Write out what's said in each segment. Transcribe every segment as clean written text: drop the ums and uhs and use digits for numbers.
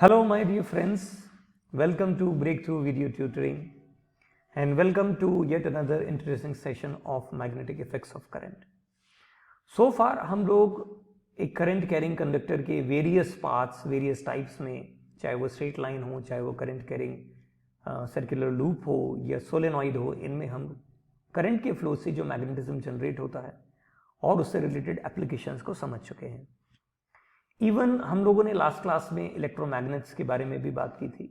Hello, my dear friends. Welcome to Breakthrough Video Tutoring and welcome to yet another interesting session of magnetic effects of current. So far हम लोग एक current carrying conductor के various parts, various types में, चाहे वो straight line हो, चाहे वो करंट कैरिंग सर्कुलर लूप हो या सोलेनॉइड हो, इनमें हम करंट के फ्लो से जो मैग्नेटिज्म जनरेट होता है और उससे रिलेटेड एप्लीकेशंस को समझ चुके हैं. इवन हम लोगों ने लास्ट क्लास में इलेक्ट्रोमैग्नेट्स के बारे में भी बात की थी.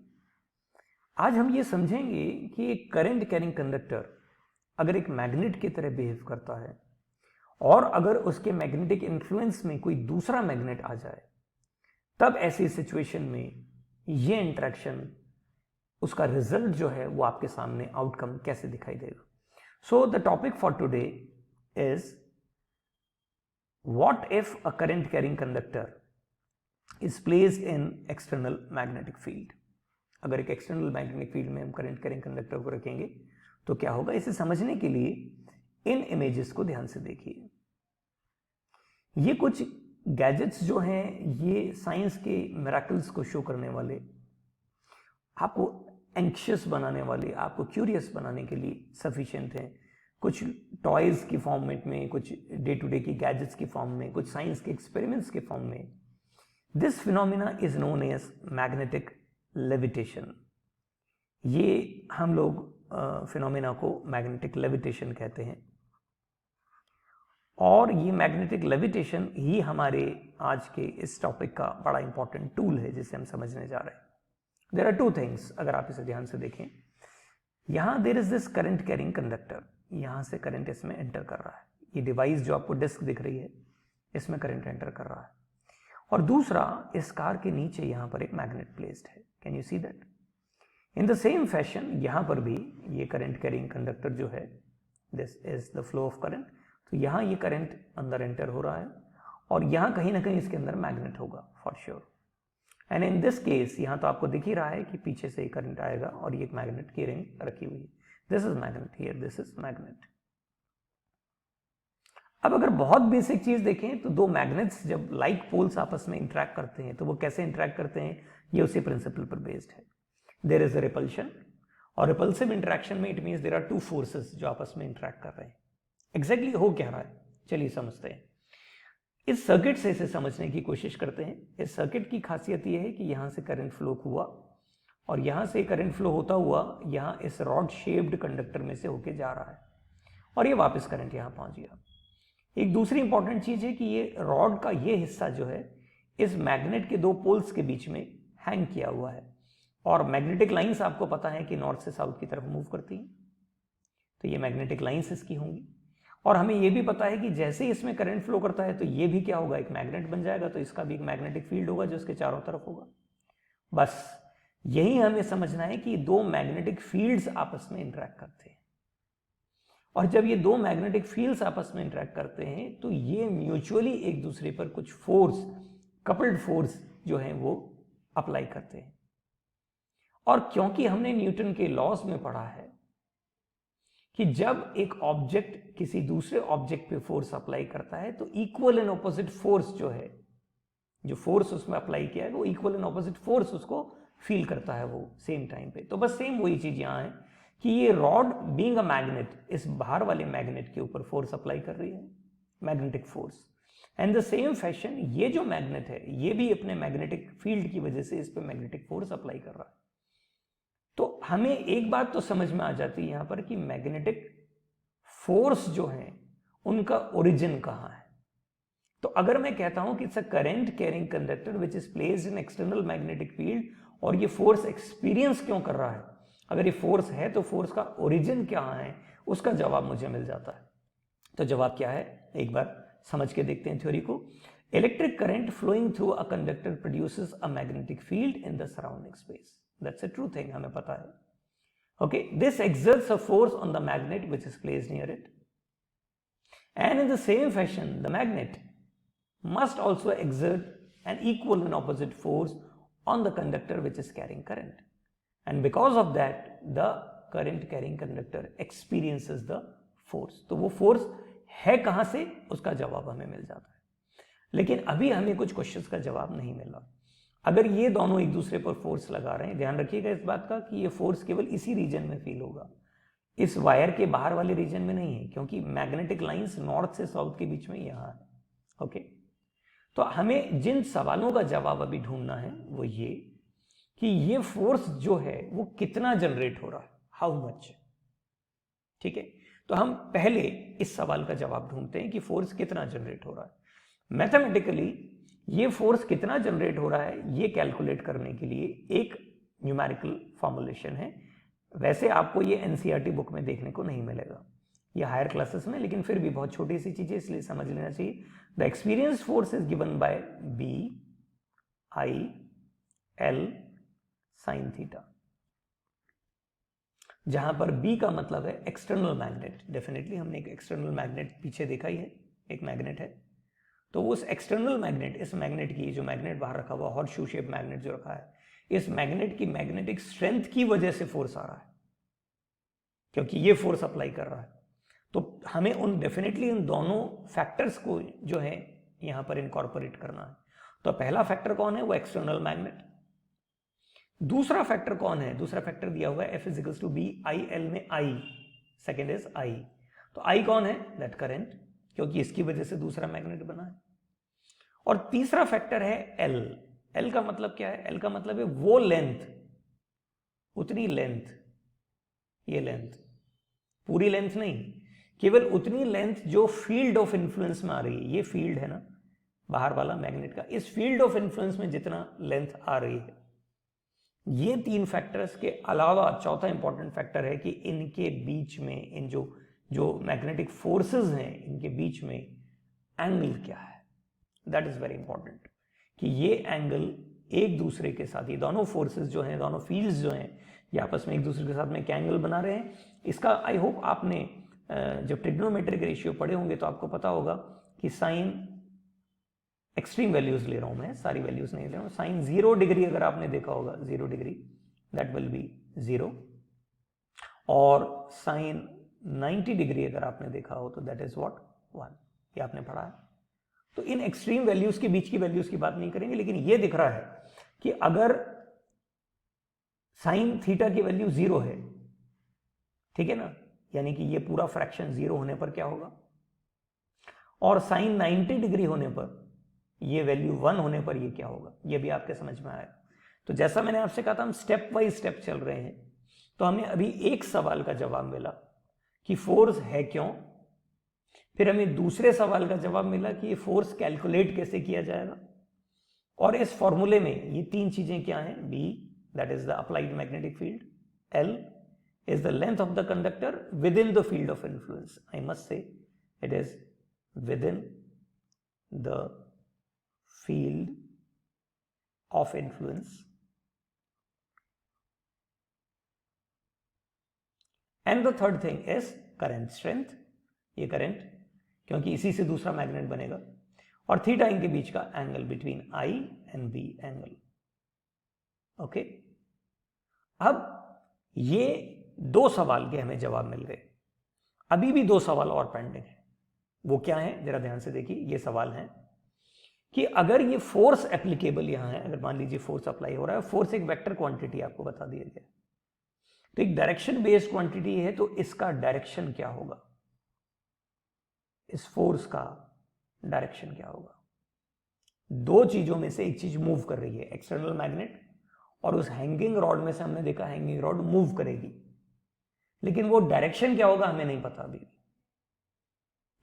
आज हम ये समझेंगे कि एक करंट कैरिंग कंडक्टर अगर एक मैग्नेट की तरह बिहेव करता है और अगर उसके मैग्नेटिक इन्फ्लुएंस में कोई दूसरा मैग्नेट आ जाए, तब ऐसी सिचुएशन में ये इंटरेक्शन, उसका रिजल्ट जो है वो आपके सामने आउटकम कैसे दिखाई देगा. So the topic for today is what if a current carrying conductor is placed in external magnetic field. अगर एक एक्सटर्नल मैग्नेटिक फील्ड में हम करंट कैरिंग कंडक्टर को रखेंगे तो क्या होगा, इसे समझने के लिए इन इमेजेस को ध्यान से देखिए. ये कुछ गैजेट्स जो हैं, ये साइंस के मिरेकल्स को शो करने वाले, आपको एंक्शियस बनाने वाले, आपको क्यूरियस बनाने के लिए सफिशिएंट हैं. कुछ टॉयज की फॉर्मेट में, कुछ डे टू डे की गैजेट्स की फॉर्म में, कुछ साइंस के एक्सपेरिमेंट्स के फॉर्म में. This phenomena is known as magnetic levitation. ये हम लोग फिनोमिना को मैग्नेटिक लेविटेशन कहते हैं और ये मैग्नेटिक लेविटेशन ही हमारे आज के इस टॉपिक का बड़ा इंपॉर्टेंट टूल है जिसे हम समझने जा रहे हैं. देयर आर टू थिंग्स, अगर आप इसे ध्यान से देखें. यहाँ there is this current carrying conductor, यहाँ से करंट इसमें एंटर कर रहा है. ये डिवाइस जो आपको डिस्क दिख रही है, इसमें करंट एंटर कर रहा है. और दूसरा, इस कार के नीचे यहां पर एक मैग्नेट प्लेस्ड है. Can you see that? In the same fashion यहां पर भी ये करंट कैरिंग कंडक्टर जो है, this is the flow of current. तो यहां ये करंट अंदर एंटर हो रहा है और यहां कहीं ना कहीं इसके अंदर मैग्नेट होगा for sure. And in this case यहां तो आपको दिख ही रहा है कि पीछे से करंट आएगा और ये एक मैग्नेट की रिंग रखी हुई है. This is magnet here, this is magnet. अब अगर बहुत बेसिक चीज देखें तो दो मैग्नेट्स जब लाइक पोल्स आपस में इंटरैक्ट करते हैं तो वो कैसे इंटरैक्ट करते हैं, ये उसी प्रिंसिपल पर बेस्ड है. देयर इज अ रिपल्शन और रिपल्सिव इंटरैक्शन में it means there are two forces जो आपस में इंटरैक्ट कर रहे हैं. एग्जैक्टली हो क्या रहा है, चलिए समझते हैं. इस सर्किट से इसे समझने की कोशिश करते हैं. इस सर्किट की खासियत यह है कि यहां से करंट फ्लो हुआ और यहां से करंट फ्लो होता हुआ यहां इस रॉड शेप्ड कंडक्टर में से होके जा रहा है और ये वापस करंट यहां पहुंच गया. एक दूसरी इंपॉर्टेंट चीज है कि ये रॉड का ये हिस्सा जो है इस मैग्नेट के दो पोल्स के बीच में हैंग किया हुआ है और मैग्नेटिक लाइंस आपको पता है कि नॉर्थ से साउथ की तरफ मूव करती हैं. तो ये मैग्नेटिक लाइंस इसकी होंगी और हमें ये भी पता है कि जैसे ही इसमें करंट फ्लो करता है तो ये भी क्या होगा, एक मैग्नेट बन जाएगा. तो इसका भी एक मैग्नेटिक फील्ड होगा जो इसके चारों तरफ होगा. बस यही हमें समझना है कि दो मैग्नेटिक फील्ड्स आपस में इंटरैक्ट करते हैं और जब ये दो मैग्नेटिक फील्ड्स आपस में इंटरैक्ट करते हैं तो ये म्यूचुअली एक दूसरे पर कुछ फोर्स, कपल्ड फोर्स जो है वो अप्लाई करते हैं. और क्योंकि हमने न्यूटन के लॉज में पढ़ा है कि जब एक ऑब्जेक्ट किसी दूसरे ऑब्जेक्ट पे फोर्स अप्लाई करता है तो इक्वल एंड ऑपोजिट फोर्स जो है, जो फोर्स उसमें अप्लाई किया है वो इक्वल एंड ऑपोजिट फोर्स उसको फील करता है वो सेम टाइम पे. तो बस सेम वही चीज यहां है कि ये रॉड बीइंग अ मैग्नेट इस बाहर वाले मैग्नेट के ऊपर फोर्स अप्लाई कर रही है, magnetic force. And the same fashion ये जो मैग्नेट है ये भी अपने मैग्नेटिक फील्ड की वजह से इस पे मैग्नेटिक फोर्स अप्लाई कर रहा है. तो हमें एक बात तो समझ में आ जाती है यहां पर कि मैग्नेटिक फोर्स जो है उनका ओरिजिन कहां है. तो अगर मैं कहता हूं कि it's a current carrying conductor which is placed in external magnetic field और ये फोर्स एक्सपीरियंस क्यों कर रहा है, अगर ये फोर्स है तो फोर्स का ओरिजिन क्या है, उसका जवाब मुझे मिल जाता है. तो जवाब क्या है, एक बार समझ के देखते हैं थ्योरी को. Electric current flowing through a conductor produces a magnetic field in the surrounding space. That's a true thing, हमें पता है. Okay, this exerts a force on the magnet which is placed near it and in the same fashion the magnet must also exert an equal and opposite force on the conductor which is carrying current. And because of that the current carrying conductor experiences the force. तो वो force है कहां से, उसका जवाब हमें मिल जाता है. लेकिन अभी हमें कुछ क्वेश्चंस का जवाब नहीं मिला. अगर ये दोनों एक दूसरे पर फोर्स लगा रहे हैं, ध्यान रखिएगा इस बात का कि ये फोर्स केवल इसी रीजन में फील होगा, इस वायर के बाहर वाले रीजन में नहीं है, क्योंकि मैग्नेटिक लाइंस नॉर्थ से साउथ के बीच में यहां है। ओके, तो हमें जिन सवालों का जवाब अभी ढूंढना है वो ये कि ये फोर्स जो है वो कितना जनरेट हो रहा है, हाउ मच। ठीक है, तो हम पहले इस सवाल का जवाब ढूंढते हैं कि फोर्स कितना जनरेट हो रहा है। मैथमेटिकली ये फोर्स कितना जनरेट हो रहा है ये कैलकुलेट करने के लिए एक न्यूमेरिकल फॉर्मुलेशन है। वैसे आपको ये एनसीईआरटी बुक में देखने को नहीं मिलेगा, ये हायर क्लासेस में, लेकिन फिर भी बहुत छोटी सी चीज है इसलिए समझ लेना चाहिए। The experience force is given by B I L sine theta, जहां पर बी का मतलब है एक्सटर्नल मैग्नेट। डेफिनेटली हमने एक एक्सटर्नल मैग्नेट पीछे देखा ही है, एक मैग्नेट है, तो उस एक्सटर्नल मैग्नेट, इस मैग्नेट की जो मैग्नेट बाहर रखा हुआ हॉट शू शेप मैग्नेट जो रखा है, इस मैग्नेट की मैग्नेटिक स्ट्रेंथ की वजह से फोर्स आ रहा है, क्योंकि ये फोर्स अप्लाई कर रहा है। तो हमें उन डेफिनेटली उन दोनों फैक्टर्स को जो है यहां पर इनकॉर्पोरेट करना है। तो पहला फैक्टर कौन है, वो एक्सटर्नल मैग्नेट। दूसरा फैक्टर कौन है, दूसरा फैक्टर दिया हुआ है F is equals to B I L में आई, सेकेंड इज आई। तो आई कौन है, दैट करंट, क्योंकि इसकी वजह से दूसरा मैग्नेट बना है। और तीसरा फैक्टर है एल। एल का मतलब क्या है, एल का मतलब है वो लेंथ, उतनी लेंथ, ये लेंथ, पूरी लेंथ नहीं, केवल उतनी लेंथ जो फील्ड ऑफ इन्फ्लुएंस में आ रही है। ये फील्ड है ना बाहर वाला मैग्नेट का, इस फील्ड ऑफ इन्फ्लुएंस में जितना लेंथ आ रही है। ये तीन फैक्टर्स के अलावा चौथा इंपॉर्टेंट फैक्टर है कि इनके बीच में, इन जो मैग्नेटिक फोर्सेस हैं इनके बीच में एंगल क्या है। दैट इज वेरी इंपॉर्टेंट कि ये एंगल एक दूसरे के साथ, ये दोनों फोर्सेस जो हैं, दोनों फील्ड्स जो हैं, ये आपस में एक दूसरे के साथ में क्या एंगल बना रहे हैं। इसका आई होप आपने जब ट्रिग्नोमेट्रिक रेशियो पढ़े होंगे तो आपको पता होगा कि साइन, एक्सट्रीम वैल्यूज ले रहा हूं मैं, सारी वैल्यूज नहीं ले रहा हूं, साइन 0 डिग्री अगर आपने देखा होगा, 0 डिग्री दैट विल बी 0, और साइन 90 डिग्री अगर आपने देखा हो तो दैट इज व्हाट 1। ये आपने पढ़ा है। तो इन एक्सट्रीम वैल्यूज के बीच की वैल्यूज की बात नहीं करेंगे, लेकिन ये दिख रहा है कि अगर साइन थीटा की वैल्यू 0 है, ठीक है ना, यानी कि ये पूरा फ्रैक्शन 0 होने पर क्या होगा, और साइन 90 डिग्री होने पर, ये वैल्यू 1 होने पर ये क्या होगा, ये भी आपके समझ में आया। तो जैसा मैंने आपसे कहा था हम स्टेप बाय स्टेप चल रहे हैं। तो हमें अभी एक सवाल का जवाब मिला कि फोर्स है क्यों, फिर हमें दूसरे सवाल का जवाब मिला कि ये फोर्स कैलकुलेट कैसे किया जाएगा, और इस फॉर्मूले में ये तीन चीजें क्या हैं, B that is the applied magnetic field, L is the length of the conductor within the field of influence. I must say it is within the field of influence. And the third thing is current strength. ये current क्योंकि इसी से दूसरा magnet बनेगा, और theta इनके बीच का angle between I and B angle. Okay, अब ये दो सवाल के हमें जवाब मिल गए। अभी भी दो सवाल और पेंडिंग है। वो क्या है, जरा ध्यान से देखिए। ये सवाल है कि अगर ये फोर्स एप्लीकेबल यहां है, अगर मान लीजिए फोर्स अप्लाई हो रहा है, फोर्स एक वेक्टर क्वांटिटी आपको बता दिया गया, तो एक डायरेक्शन बेस्ड क्वांटिटी है, तो इसका डायरेक्शन क्या होगा, इस फोर्स का डायरेक्शन क्या होगा। दो चीजों में से एक चीज मूव कर रही है, एक्सटर्नल मैग्नेट, और उस हैंगिंग रॉड में से हमने देखा हैंगिंग रॉड मूव करेगी, लेकिन वो डायरेक्शन क्या होगा हमें नहीं पता अभी,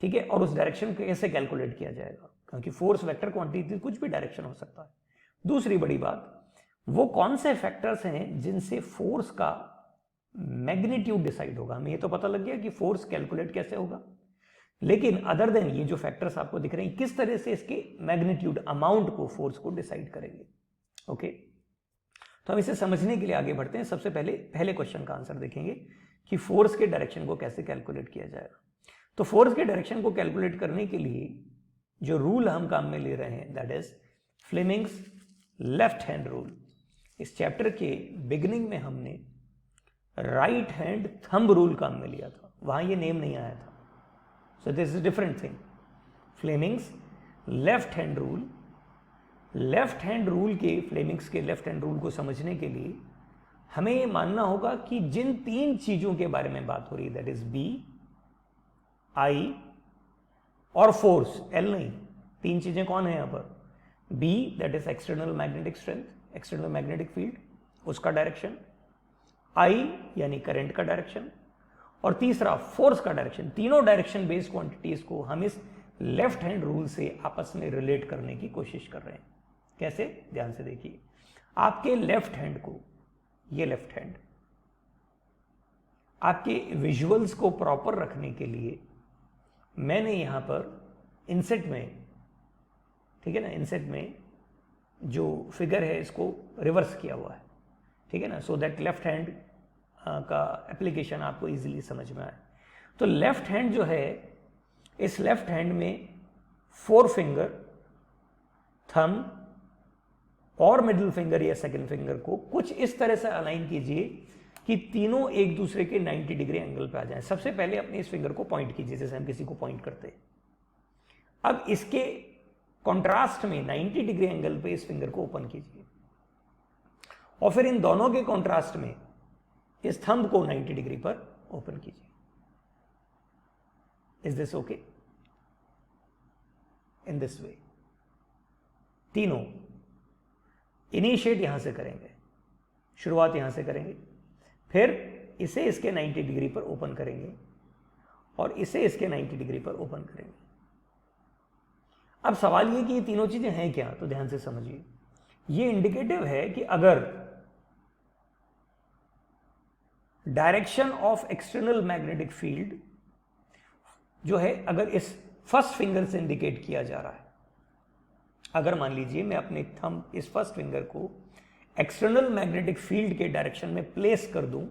ठीक है। और उस डायरेक्शन को कैसे कैलकुलेट किया जाएगा, क्योंकि फोर्स वेक्टर क्वांटिटी कुछ भी डायरेक्शन हो सकता है। दूसरी बड़ी बात, वो कौन से फैक्टर्स हैं जिनसे फोर्स का मैग्नीट्यूड डिसाइड होगा। हमें ये तो पता लग गया कि फोर्स कैलकुलेट कैसे होगा, लेकिन अदर देन ये जो फैक्टर्स आपको दिख रहे हैं, किस तरह से इसके मैग्नीट्यूड, अमाउंट को, फोर्स को डिसाइड करेंगे। ओके, तो हम इसे समझने के लिए आगे बढ़ते हैं। सबसे पहले क्वेश्चन का आंसर देखेंगे कि फोर्स के डायरेक्शन को कैसे कैलकुलेट किया जाएगा। तो फोर्स के डायरेक्शन को कैलकुलेट करने के लिए जो रूल हम काम में ले रहे हैं, that is Fleming's left hand rule. इस चैप्टर के बिगिनिंग में हमने राइट हैंड थंब रूल काम में लिया था, वहां ये नेम नहीं आया था, so this is different thing. Fleming's left hand rule left hand rule के, फ्लेमिंग्स के लेफ्ट हैंड रूल को समझने के लिए हमें ये मानना होगा कि जिन 3 चीजों के बारे में बात हो रही है, दैट इज बी, आई और फोर्स, एल नहीं, 3 चीजें कौन है यहां पर? B that is external magnetic strength, external magnetic field, उसका डायरेक्शन, आई यानी करंट का डायरेक्शन, और तीसरा फोर्स का डायरेक्शन। तीनों डायरेक्शन बेस्ड क्वांटिटीज को हम इस लेफ्ट हैंड रूल से आपस में रिलेट करने की कोशिश कर रहे हैं। कैसे? ध्यान से देखिए, आपके लेफ्ट हैंड को, ये लेफ्ट हैंड, आपके विजुअल्स को प्रॉपर रखने के लिए मैंने यहां पर इनसेट में, ठीक है ना, इनसेट में जो फिगर है इसको रिवर्स किया हुआ है, ठीक है ना, सो दैट लेफ्ट हैंड का एप्लीकेशन आपको इजीली समझ में आए। तो लेफ्ट हैंड जो है, इस लेफ्ट हैंड में 4 फिंगर, थंब और मिडिल फिंगर या सेकंड फिंगर को कुछ इस तरह से अलाइन कीजिए कि तीनों एक दूसरे के 90 डिग्री एंगल पे आ जाएं। सबसे पहले अपने इस फिंगर को पॉइंट कीजिए जैसे हम किसी को पॉइंट करते हैं। अब इसके कॉन्ट्रास्ट में 90 डिग्री एंगल पे इस फिंगर को ओपन कीजिए, और फिर इन दोनों के कॉन्ट्रास्ट में इस थंब को 90 डिग्री पर ओपन कीजिए। Is this okay? In this way तीनों इनिशिएट यहां से करेंगे, शुरुआत यहां से करेंगे, फिर इसे इसके 90 डिग्री पर ओपन करेंगे और इसे इसके 90 डिग्री पर ओपन करेंगे। अब सवाल ये कि ये तीनों चीजें हैं क्या, तो ध्यान से समझिए। ये इंडिकेटिव है कि अगर direction of external magnetic field जो है, अगर इस फर्स्ट फिंगर से इंडिकेट किया जा रहा है, अगर मान लीजिए मैं अपने थंब, इस फर्स्ट फिंगर को एक्सटर्नल मैग्नेटिक फील्ड के डायरेक्शन में प्लेस कर दूं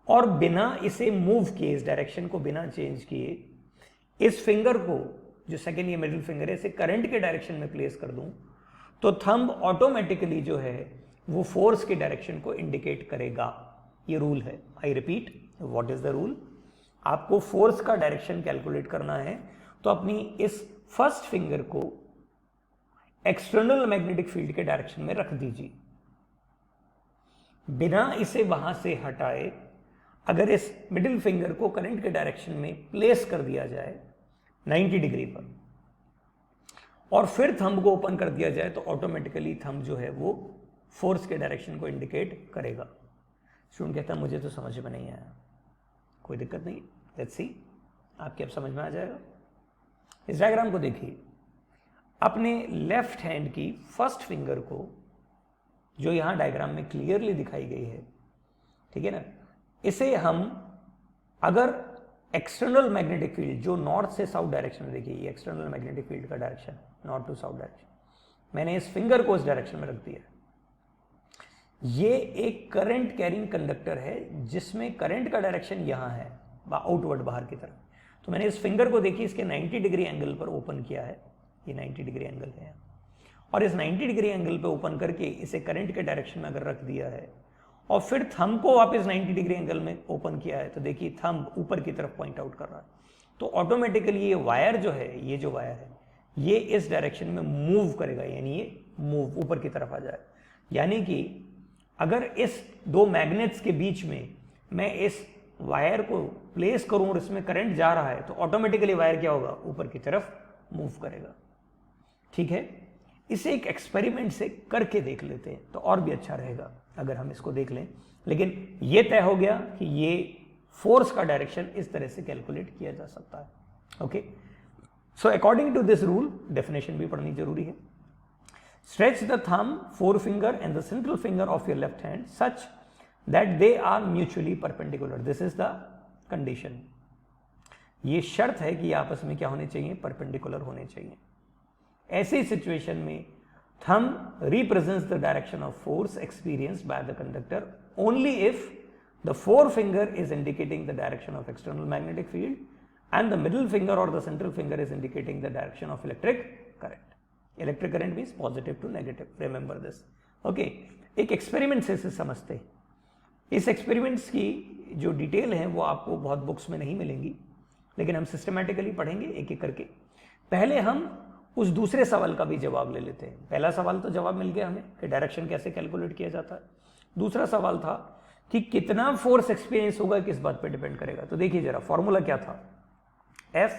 और बिना इसे मूव किए, इस डायरेक्शन को बिना चेंज किए, इस फिंगर को, जो सेकेंड या मिडिल फिंगर है, इसे करंट के डायरेक्शन में प्लेस कर दूं, तो थंब ऑटोमेटिकली जो है वो फोर्स के डायरेक्शन को इंडिकेट करेगा। ये रूल है। I repeat, what is the rule? आपको फोर्स का डायरेक्शन कैलकुलेट करना है तो अपनी इस फर्स्ट फिंगर को एक्सटर्नल मैग्नेटिक फील्ड के डायरेक्शन में रख दीजिए, बिना इसे वहां से हटाए। अगर इस मिडिल फिंगर को करंट के डायरेक्शन में प्लेस कर दिया जाए 90 डिग्री पर और फिर थंब को ओपन कर दिया जाए, तो ऑटोमेटिकली थंब जो है वो फोर्स के डायरेक्शन को इंडिकेट करेगा। स्टूडेंट कहता है मुझे तो समझ में नहीं आया। कोई दिक्कत नहीं, लेट्स सी, आपके अब समझ में आ जाएगा। इस डायग्राम को देखिए, अपने लेफ्ट हैंड की फर्स्ट फिंगर को, जो यहां डायग्राम में क्लियरली दिखाई गई है, ठीक है ना, इसे हम अगर एक्सटर्नल मैग्नेटिक फील्ड जो नॉर्थ से साउथ डायरेक्शन में, देखिए ये एक्सटर्नल मैग्नेटिक फील्ड का direction north to south direction, मैंने इस फिंगर को इस डायरेक्शन में रख दिया। ये एक करंट कैरिंग कंडक्टर है जिसमें करंट का डायरेक्शन यहां है, आउटवर्ड, बाहर की तरफ। तो मैंने इस फिंगर को देखिए इसके 90 डिग्री एंगल पर ओपन किया है, ये 90 डिग्री एंगल है, और इस 90 डिग्री एंगल पे ओपन करके इसे करंट के डायरेक्शन में अगर रख दिया है और फिर थंब को वापस 90 डिग्री एंगल में ओपन किया है, तो देखिए थंब ऊपर की तरफ पॉइंट आउट कर रहा है, तो ऑटोमेटिकली ये वायर जो है, ये जो वायर है, ये इस डायरेक्शन में मूव करेगा, यानी ये मूव ऊपर की तरफ आ जाए। यानी कि अगर इस दो मैग्नेट्स के बीच में मैं इस वायर को प्लेस करूं और इसमें करंट जा रहा है, तो ऑटोमेटिकली वायर क्या होगा, ऊपर की तरफ मूव करेगा। ठीक है, इसे एक एक्सपेरिमेंट से करके देख लेते हैं तो और भी अच्छा रहेगा अगर हम इसको देख लें। लेकिन ये तय हो गया कि ये फोर्स का डायरेक्शन इस तरह से कैलकुलेट किया जा सकता है। Okay, so according to this rule, definition भी पढ़नी जरूरी है। Stretch the thumb, forefinger and the central finger of your left hand such that they are mutually perpendicular. This is the condition. ये शर्त है कि आपस में क्या होने चाहिए, परपेंडिकुलर होने चाहिए। ऐसी सिचुएशन में thumb represents the direction of force experienced by the conductor only if the forefinger is indicating the direction of external magnetic field and the middle finger or the central finger is indicating the direction of electric current. Electric current means positive to negative, remember this. Okay, एक experiment से इसे समझते हैं। इस experiments की जो detail है वो आपको बहुत बुक्स में नहीं मिलेंगी, लेकिन हम सिस्टमैटिकली पढ़ेंगे एक एक करके। पहले हम उस दूसरे सवाल का भी जवाब ले लेते हैं। पहला सवाल तो जवाब मिल गया हमें कि डायरेक्शन कैसे कैलकुलेट किया जाता है। दूसरा सवाल था कि कितना फोर्स एक्सपीरियंस होगा किस बात पे डिपेंड करेगा। तो देखिए जरा फॉर्मूला क्या था, F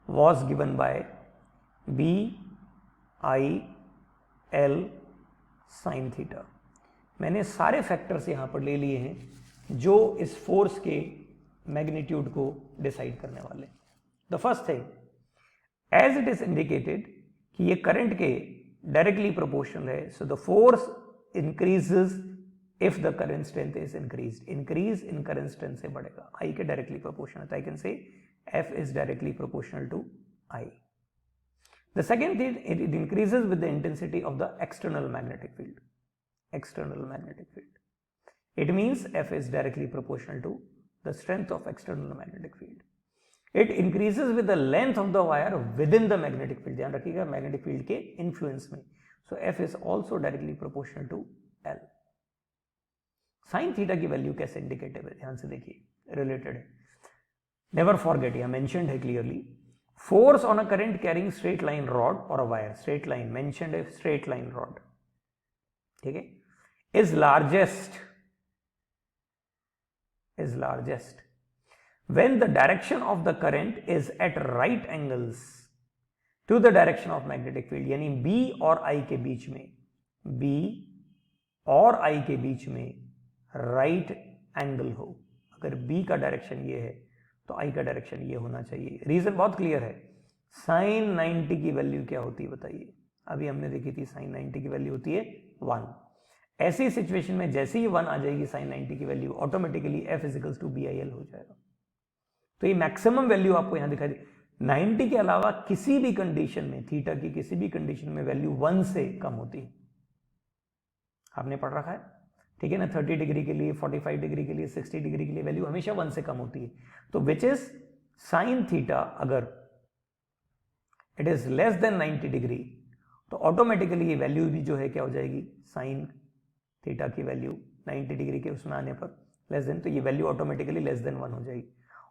was given by B I L sin theta. मैंने सारे फैक्टर्स यहां पर ले लिए हैं जो इस फोर्स के मैग्नीट्यूड को डिसाइड करने वाले। The first thing, as it is indicated कि ये करंट के डायरेक्टली प्रोपोर्शनल है, so the force increases if the current strength is increased. Increase in current strength से बढ़ेगा, आई के directly proportional, I can say F is directly proportional to I. The second thing, it increases with the intensity of the external magnetic field. External magnetic field. It means F is directly proportional to the strength of external magnetic field. It increases with the length of the wire within the magnetic field. ध्यान रखिएगा magnetic field के influence में. So F is also directly proportional to L. Sin theta की value कैसे indicative है, ध्यान से देखिए, रिलेटेड है। Never forget, यह mentioned है clearly. Force on a current carrying straight line rod or a wire, straight line mentioned है, straight line rod, ठीक है, is largest when the direction of the current is at right angles to the direction of magnetic field। यानी B और I के बीच में, B और I के बीच में right angle हो। अगर B का डायरेक्शन ये है तो I का डायरेक्शन ये होना चाहिए। रीजन बहुत क्लियर है। साइन 90 की वैल्यू क्या होती है बताइए, अभी हमने देखी थी साइन 90 की वैल्यू होती है 1। ऐसी सिचुएशन में जैसे ही 1 आ जाएगी साइन 90 की value, automatically F is equals to BIL हो जाएगा। तो ये मैक्सिमम वैल्यू आपको यहां दिखाई दी। 90 के अलावा किसी भी कंडीशन में, थीटा की किसी भी कंडीशन में वैल्यू 1 से कम होती है, आपने पढ़ रखा है, ठीक है ना। 30 डिग्री के लिए, 45 डिग्री के लिए, 60 डिग्री के लिए वैल्यू हमेशा 1 से कम होती है। तो विच इज साइन थीटा, अगर it is less than 90 degree तो ऑटोमेटिकली ये वैल्यू भी जो है क्या हो जाएगी, साइन थीटा की वैल्यू 90 डिग्री के उसमें आने पर लेस देन, तो ये वैल्यू ऑटोमेटिकली लेस देन 1 हो जाएगी।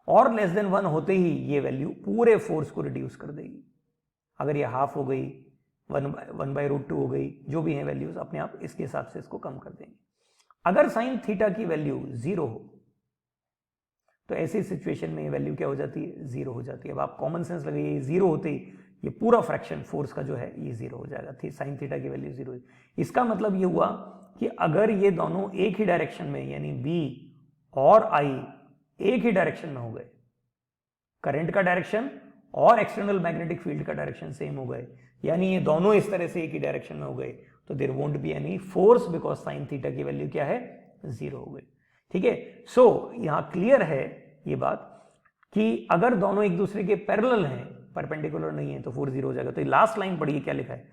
और लेस देन 1 होते ही ये वैल्यू पूरे फोर्स को रिड्यूस कर देगी। अगर ये हाफ हो गई, 1/√2 हो गई, जो भी है वैल्यूज अपने आप इसके हिसाब से इसको कम कर देंगे। अगर साइन थीटा की वैल्यू 0 हो तो ऐसी सिचुएशन में ये वैल्यू क्या हो जाती है, 0 हो जाती है। अब आप कॉमन सेंस लगाइए, 0 होते ही ये पूरा फ्रैक्शन फोर्स का जो है ये 0 हो जाएगा, साइन थीटा की वैल्यू 0। इसका मतलब ये हुआ कि अगर ये दोनों एक ही डायरेक्शन में, यानी B और I एक ही डायरेक्शन में हो गए, करंट का डायरेक्शन और एक्सटर्नल मैग्नेटिक फील्ड का डायरेक्शन सेम हो गए, यानी ये दोनों इस तरह से एक ही डायरेक्शन में हो गए, तो there won't be any force because sine theta की वैल्यू क्या है, 0 हो गई। ठीक है, सो यहां क्लियर है ये बात कि अगर दोनों एक दूसरे के पैरेलल हैं, परपेंडिकुलर नहीं है, तो फोर्स 0 हो जाएगा। तो लास्ट लाइन पढ़िए क्या लिखा है,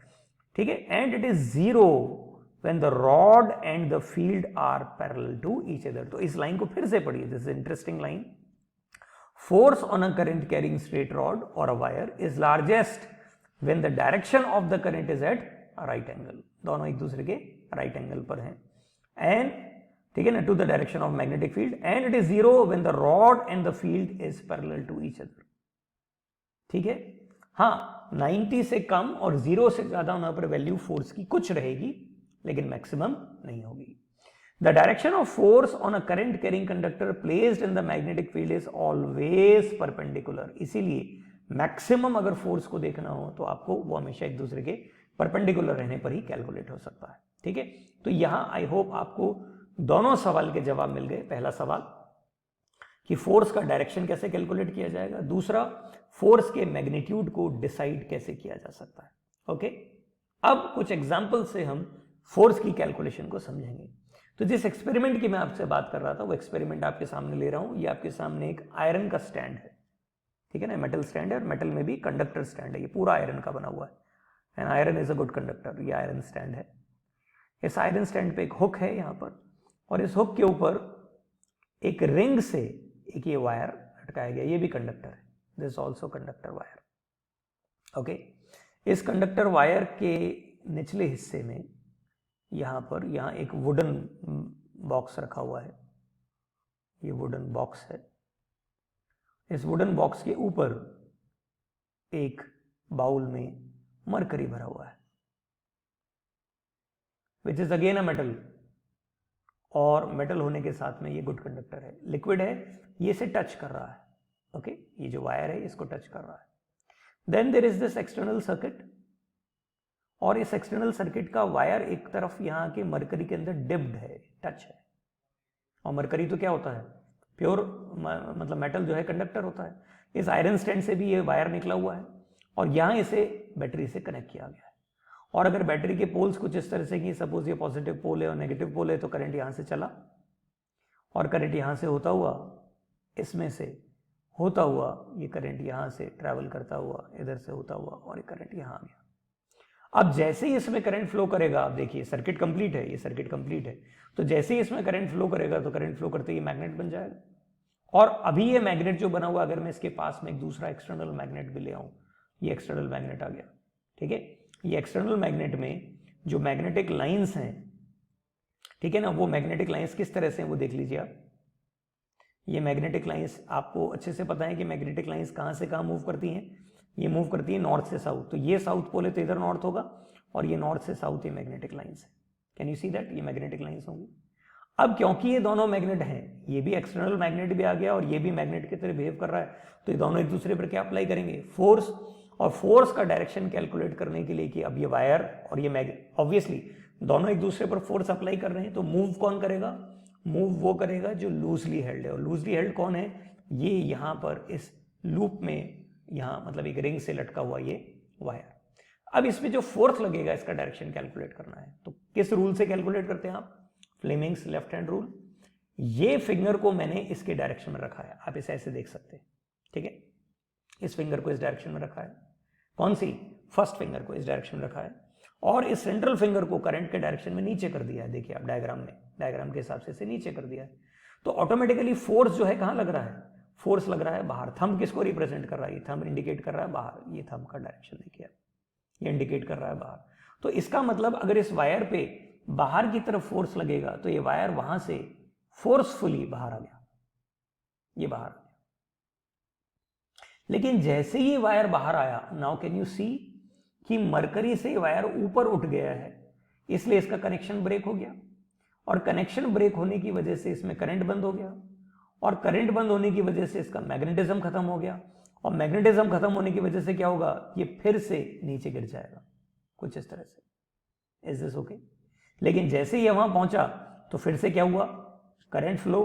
ठीक है, and it is 0 when the rod and the field are parallel to each other। तो इस लाइन को फिर से पढ़िए, this is interesting line. Force on a current carrying straight rod or a wire is largest when the direction of the current is at a right angle। दोनों एक दूसरे के right angle पर हैं, and ठीक है ना, to the direction of magnetic field, and it is 0 when the rod and the field is parallel to each other। ठीक है, हाँ 90 से कम और 0 से ज्यादा होने पर वैल्यू फोर्स की कुछ रहेगी लेकिन मैक्सिमम नहीं होगी। The direction of force on a current carrying conductor placed in the magnetic field is always perpendicular। इसीलिए मैक्सिमम अगर फोर्स को देखना हो तो आपको वो हमेशा एक दूसरे के परपेंडिकुलर रहने पर ही कैलकुलेट हो सकता है। ठीक है, तो यहां आई होप आपको दोनों सवाल के जवाब मिल गए। पहला सवाल कि फोर्स का डायरेक्शन कैसे कैलकुलेट किया जाएगा, दूसरा फोर्स के मैग्नीट्यूड को डिसाइड कैसे किया जा सकता है। ओके, अब कुछ एग्जांपल से हम फोर्स की कैलकुलेशन को समझेंगे। तो जिस एक्सपेरिमेंट की मैं आपसे बात कर रहा था वो एक्सपेरिमेंट आपके सामने ले रहा हूं। ये आपके सामने एक आयरन का स्टैंड है, ठीक है ना, मेटल स्टैंड है, और मेटल में भी कंडक्टर स्टैंड है, ये पूरा आयरन का बना हुआ है, and iron is a good conductor. ये आयरन स्टैंड है, इस आयरन स्टैंड पे एक हुक है यहाँ पर, और इस हुक के ऊपर एक रिंग से एक ये वायर लटकाया गया, ये भी कंडक्टर है, this also conductor wire. Okay, इस कंडक्टर वायर के निचले हिस्से में यहाँ एक वुडन बॉक्स रखा हुआ है, ये वुडन बॉक्स है। इस वुडन बॉक्स के ऊपर एक बाउल में मरकरी भरा हुआ है, which is again a metal, और मेटल होने के साथ में ये गुड कंडक्टर है, लिक्विड है, ये इसे टच कर रहा है, ओके, ये जो वायर है इसको टच कर रहा है। Then there is this external circuit, और इस एक्सटर्नल सर्किट का वायर एक तरफ यहाँ के मरकरी के अंदर डिप्ड है, टच है, और मरकरी तो क्या होता है, प्योर मतलब मेटल जो है कंडक्टर होता है। इस आयरन स्टैंड से भी ये वायर निकला हुआ है और यहाँ इसे बैटरी से कनेक्ट किया गया है। और अगर बैटरी के पोल्स कुछ इस तरह से कि सपोज ये पॉजिटिव पोल है और नेगेटिव पोल है, तो करंट यहाँ से चला और करंट यहाँ से होता हुआ, इसमें से होता हुआ, ये करंट यहाँ से ट्रैवल करता हुआ इधर से होता हुआ और ये करंट यहाँ आ गया। अब जैसे ही इसमें करंट फ्लो करेगा, आप देखिए सर्किट कंप्लीट है, ये सर्किट कंप्लीट है, तो जैसे ही इसमें करंट फ्लो करेगा तो करंट फ्लो करते ही मैग्नेट बन जाएगा। और अभी ये मैग्नेट जो बना हुआ, अगर मैं इसके पास में एक दूसरा एक्सटर्नल मैग्नेट भी ले आऊं, ये एक्सटर्नल मैग्नेट आ गया, ठीक है। ये एक्सटर्नल मैग्नेट में जो मैग्नेटिक लाइंस हैं, ठीक है ना, वो मैग्नेटिक लाइंस किस तरह से हैं वो देख लीजिए आप। ये मैग्नेटिक लाइंस आपको अच्छे से पता है कि मैग्नेटिक लाइंस कहाँ से कहाँ मूव करती हैं, ये मूव करती है नॉर्थ से साउथ, तो ये साउथ पोल है तो इधर नॉर्थ होगा, और ये नॉर्थ से साउथ ये मैग्नेटिक लाइंस है। कैन यू सी दैट, ये मैग्नेटिक लाइंस होंगी। अब क्योंकि ये दोनों मैग्नेट हैं, ये भी एक्सटर्नल मैग्नेट भी आ गया और ये भी मैग्नेट की तरह बिहेव कर रहा है, तो ये दोनों एक दूसरे पर क्या अप्लाई करेंगे, फोर्स। और फोर्स का डायरेक्शन कैलकुलेट करने के लिए कि अब ये वायर और ये ऑब्वियसली दोनों एक दूसरे पर फोर्स अप्लाई कर रहे हैं, तो मूव कौन करेगा, मूव वो करेगा जो लूजली हेल्ड है। और लूजली हेल्ड कौन है, ये यहाँ पर इस लूप में, यहाँ मतलब एक रिंग से लटका हुआ ये वायर। अब इसमें जो फोर्स लगेगा इसका डायरेक्शन कैलकुलेट करना है, तो किस रूल से कैलकुलेट करते हैं आप, फ्लेमिंग्स लेफ्ट हैंड रूल। ये फिंगर को मैंने इसके डायरेक्शन में रखा है, आप इसे ऐसे देख सकते हैं, ठीक है। इस फिंगर को इस डायरेक्शन में रखा है, कौन सी, फर्स्ट फिंगर को इस डायरेक्शन में रखा है, और इस सेंट्रल फिंगर को करंट के डायरेक्शन में नीचे कर दिया है। देखिए आप डायग्राम में, डायग्राम के हिसाब से इसे नीचे कर दिया है, तो ऑटोमेटिकली फोर्स जो है कहाँ लग रहा है, फोर्स लग रहा है बाहर। थंब किसको रिप्रेजेंट कर रहा है, ये थंब इंडिकेट कर रहा है बाहर, ये थंब का डायरेक्शन देखिए, ये इंडिकेट कर रहा है बाहर। तो इसका मतलब अगर इस वायर पे बाहर की तरफ फोर्स लगेगा तो ये वायर वहां से फोर्सफुली बाहर आ गया, ये बाहर आ गया। लेकिन जैसे ही वायर बाहर आया, नाउ कैन यू सी कि मरकरी से वायर ऊपर उठ गया है, इसलिए इसका कनेक्शन ब्रेक हो गया, और कनेक्शन ब्रेक होने की वजह से इसमें करंट बंद हो गया, और करंट बंद होने की वजह से इसका मैग्नेटिज्म खत्म हो गया, और मैग्नेटिज्म खत्म होने की वजह से क्या होगा, ये फिर से नीचे गिर जाएगा कुछ इस तरह से। Is this okay? लेकिन जैसे ही वहां पहुंचा तो फिर से क्या हुआ, करंट फ्लो,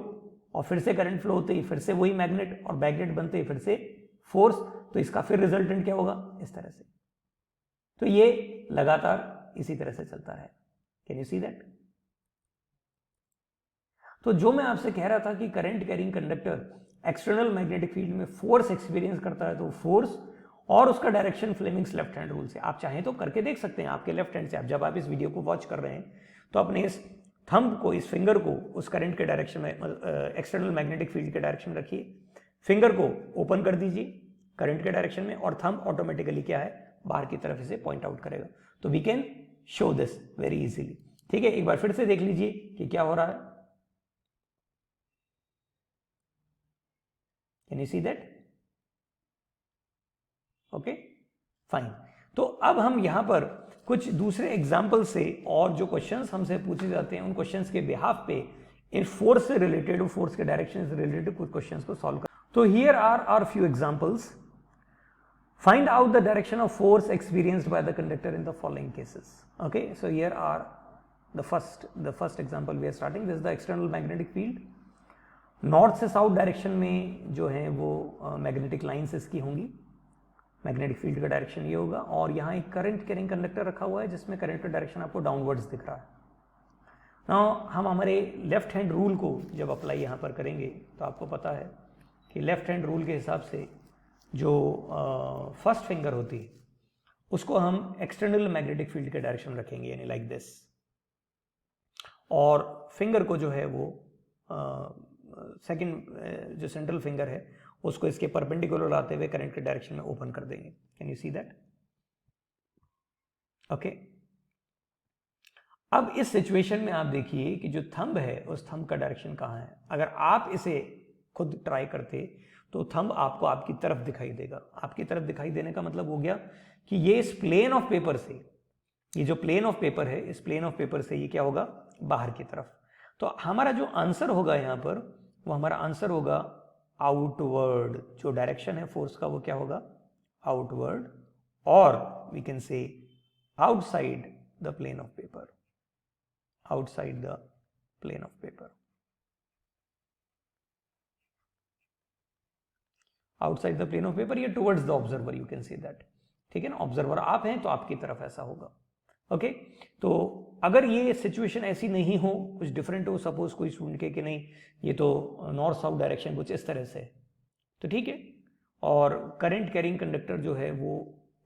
और फिर से करंट फ्लो होते ही फिर से वही मैग्नेट, और मैग्नेट बनते ही फिर से फोर्स, तो इसका फिर रिजल्टेंट क्या होगा, इस तरह से। तो ये लगातार इसी तरह से चलता है। Can you see that? तो जो मैं आपसे कह रहा था कि current carrying conductor external magnetic field में फोर्स एक्सपीरियंस करता है, तो फोर्स और उसका direction Fleming's left hand rule से आप चाहें तो करके देख सकते हैं आपके लेफ्ट हैंड से। आप जब आप इस वीडियो को वॉच कर रहे हैं तो अपने इस थंब को, इस फिंगर को उस करंट के डायरेक्शन में, एक्सटर्नल मैग्नेटिक फील्ड के डायरेक्शन में रखिए, फिंगर को ओपन कर दीजिए करंट के डायरेक्शन में, और थंब ऑटोमेटिकली क्या है, बाहर की तरफ इसे पॉइंट आउट करेगा। तो we can show this very easily. ठीक है, एक बार फिर से देख लीजिए कि क्या हो रहा है। Can you see that? Okay, fine. तो अब हम यहां पर कुछ दूसरे एग्जाम्पल से, और जो क्वेश्चंस हमसे पूछे जाते हैं उन क्वेश्चंस के बिहाफ पे, इन फोर्स से रिलेटेड, फोर्स के डायरेक्शन से रिलेटेड कुछ क्वेश्चंस को सॉल्व कर। तो here are few examples. Find out the direction of force experienced by the conductor in the following cases. Okay, so here are the first example we are starting. This is the external magnetic field. North से south direction में जो है वो magnetic lines इसकी होंगी, magnetic field का direction ये होगा, और यहाँ एक करंट कैरिंग कंडक्टर रखा हुआ है जिसमें करंट का डायरेक्शन आपको डाउनवर्ड्स दिख रहा है। नाउ हम हमारे लेफ्ट हैंड रूल को जब अप्लाई यहाँ पर करेंगे तो आपको पता है कि लेफ्ट हैंड रूल के हिसाब से जो फर्स्ट फिंगर होती है उसको हम एक्सटर्नल मैग्नेटिक फील्ड के डायरेक्शन में रखेंगे, यानी लाइक दिस, और फिंगर को जो है वो सेकंड जो सेंट्रल फिंगर है उसको इसके परपेंडिकुलर लाते हुए करंट के डायरेक्शन में ओपन कर देंगे। Can you see that? Okay, अब इस सिचुएशन में आप देखिए कि जो थंब है उस थंब का डायरेक्शन कहाँ है। अगर आप इसे खुद ट्राई करते तो थंब आपको आपकी तरफ दिखाई देगा। आपकी तरफ दिखाई देने का मतलब हो गया कि ये इस प्लेन ऑफ पेपर से, ये जो प्लेन ऑफ पेपर है, इस प्लेन ऑफ पेपर से ये क्या होगा, बाहर की तरफ। तो हमारा जो आंसर होगा यहाँ पर, वो हमारा आंसर होगा आउटवर्ड। जो डायरेक्शन है फोर्स का वो क्या होगा, आउटवर्ड, और we can say outside the plane of paper, outside the plane of paper, outside the plane of paper, या towards the observer, you can say that. ठीक है ना, ऑब्जर्वर आप हैं तो आपकी तरफ ऐसा होगा। ओके, तो अगर ये सिचुएशन ऐसी नहीं हो, कुछ डिफरेंट हो, सपोज कोई स्टूडेंट के कि नहीं ये तो नॉर्थ साउथ डायरेक्शन कुछ इस तरह से, तो ठीक है, और करंट कैरिंग कंडक्टर जो है वो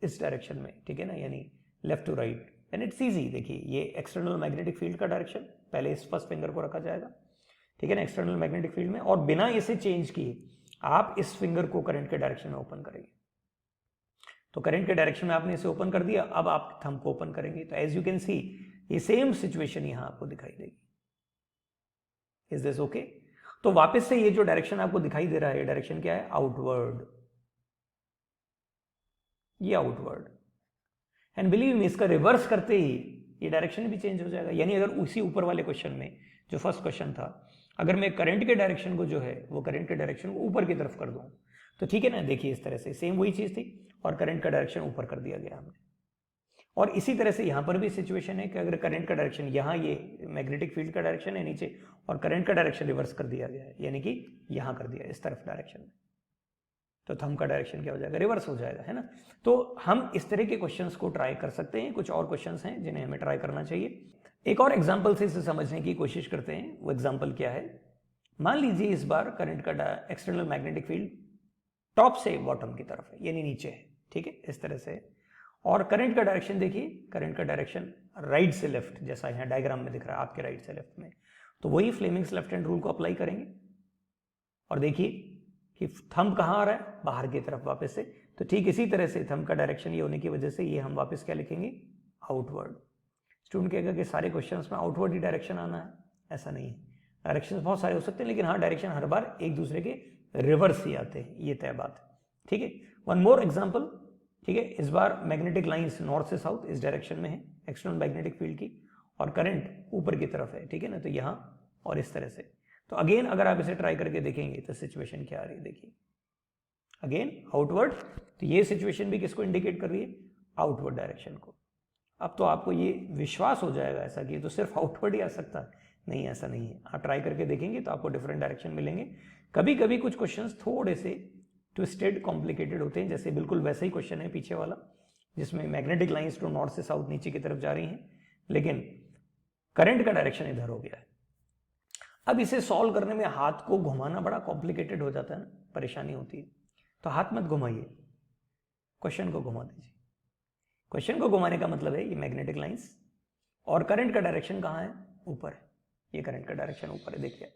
इस डायरेक्शन में, ठीक है ना, यानी left to right, and it's easy. देखिए ये एक्सटर्नल मैग्नेटिक फील्ड का डायरेक्शन, पहले इस फर्स्ट फिंगर को रखा जाएगा, ठीक है ना, एक्सटर्नल मैग्नेटिक फील्ड में, और बिना इसे चेंज किए आप इस फिंगर को करंट के डायरेक्शन में ओपन करेंगे। तो करंट के डायरेक्शन में आपने इसे ओपन कर दिया, अब आप थंब को ओपन करेंगे, तो एज यू कैन सी ये सेम सिचुएशन यहां आपको दिखाई देगी। Is this okay? तो वापस से ये जो डायरेक्शन आपको दिखाई दे रहा है, ये डायरेक्शन क्या है, आउटवर्ड, ये आउटवर्ड, एंड बिलीव मी इसका रिवर्स करते ही ये डायरेक्शन भी चेंज हो जाएगा। यानी अगर उसी ऊपर वाले क्वेश्चन में, जो फर्स्ट क्वेश्चन था, अगर मैं करंट के डायरेक्शन को जो है वो करंट के डायरेक्शन को ऊपर की तरफ कर दूं, तो ठीक है ना, देखिए इस तरह से सेम वही चीज थी, और करंट का डायरेक्शन ऊपर कर दिया गया हमने। और इसी तरह से यहां पर भी सिचुएशन है कि अगर करंट का डायरेक्शन, यहां ये मैग्नेटिक फील्ड का डायरेक्शन है नीचे, और करंट का डायरेक्शन रिवर्स कर दिया गया है, यानी कि यहां कर दिया इस तरफ डायरेक्शन में, तो थंब का डायरेक्शन क्या हो जाएगा, रिवर्स हो जाएगा, है ना। तो हम इस तरह के क्वेश्चंस को ट्राई कर सकते हैं। कुछ और क्वेश्चंस हैं जिन्हें हमें ट्राई करना चाहिए। एक और एग्जांपल से इसे समझने की कोशिश करते हैं। वो एग्जांपल क्या है, मान लीजिए इस बार करंट का एक्सटर्नल मैग्नेटिक फील्ड टॉप से बॉटम की तरफ है, यानी नीचे है, ठीक है, इस तरह से, और करंट का डायरेक्शन देखिए, करंट का डायरेक्शन राइट से लेफ्ट, जैसा यहाँ डायग्राम में दिख रहा है आपके राइट से लेफ्ट में, तो वही फ्लेमिंग्स लेफ्ट हैंड रूल को अप्लाई करेंगे, और देखिए कि थंब कहाँ आ रहा है, बाहर की तरफ वापस से। तो ठीक इसी तरह से थंब का डायरेक्शन ये होने की वजह से ये हम वापस क्या लिखेंगे, आउटवर्ड। स्टूडेंट कहेगा कि सारे क्वेश्चंस में आउटवर्ड ही डायरेक्शन आना है, ऐसा नहीं है, डायरेक्शन बहुत सारे हो सकते हैं, लेकिन हाँ डायरेक्शन हर बार एक दूसरे के रिवर्स ही आते हैं, ये तय बात है, ठीक है। वन मोर एग्जाम्पल, ठीक है, इस बार मैग्नेटिक लाइंस नॉर्थ से साउथ इस डायरेक्शन में है एक्सटर्नल मैग्नेटिक फील्ड की, और करंट ऊपर की तरफ है, ठीक है ना, तो यहाँ और इस तरह से। तो अगेन अगर आप इसे ट्राई करके देखेंगे तो सिचुएशन क्या आ रही है, देखिए अगेन आउटवर्ड, तो ये सिचुएशन भी किसको इंडिकेट कर रही है, आउटवर्ड डायरेक्शन को। अब तो आपको ये विश्वास हो जाएगा ऐसा कि ये तो सिर्फ आउटवर्ड ही आ सकता है, नहीं ऐसा नहीं है। आप ट्राई करके देखेंगे तो आपको डिफरेंट डायरेक्शन मिलेंगे। कभी कभी कुछ क्वेश्चंस थोड़े से ट्विस्टेड कॉम्प्लिकेटेड होते हैं, जैसे बिल्कुल वैसा ही क्वेश्चन है पीछे वाला, जिसमें मैग्नेटिक लाइंस टू नॉर्थ से साउथ नीचे की तरफ जा रही हैं, लेकिन करंट का डायरेक्शन इधर हो गया है। अब इसे सॉल्व करने में हाथ को घुमाना बड़ा कॉम्प्लिकेटेड हो जाता है ना, परेशानी होती है, तो हाथ मत घुमाइए, क्वेश्चन को घुमा दीजिए। क्वेश्चन को घुमाने का मतलब है ये मैग्नेटिक लाइंस, और करंट का डायरेक्शन कहाँ है, ऊपर है, ये करंट का डायरेक्शन ऊपर है, देखिए।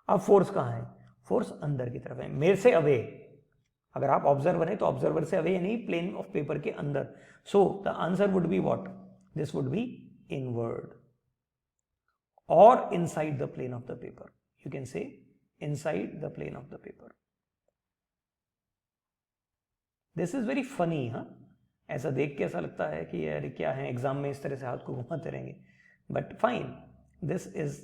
अब फोर्स कहाँ है, फोर्स अंदर की तरफ है, मेरे से अवे, अगर आप ऑब्जर्वर हैं तो ऑब्जर्वर से अवे यानी प्लेन ऑफ पेपर के अंदर। So the answer would be what, this would be inward और inside the plane of the paper, you can say inside the plane of the paper. This is very funny, हाँ, ऐसा देख के ऐसा लगता है कि यार क्या है, एग्जाम में इस तरह से हाथ को घुमाते रहेंगे, but fine, this is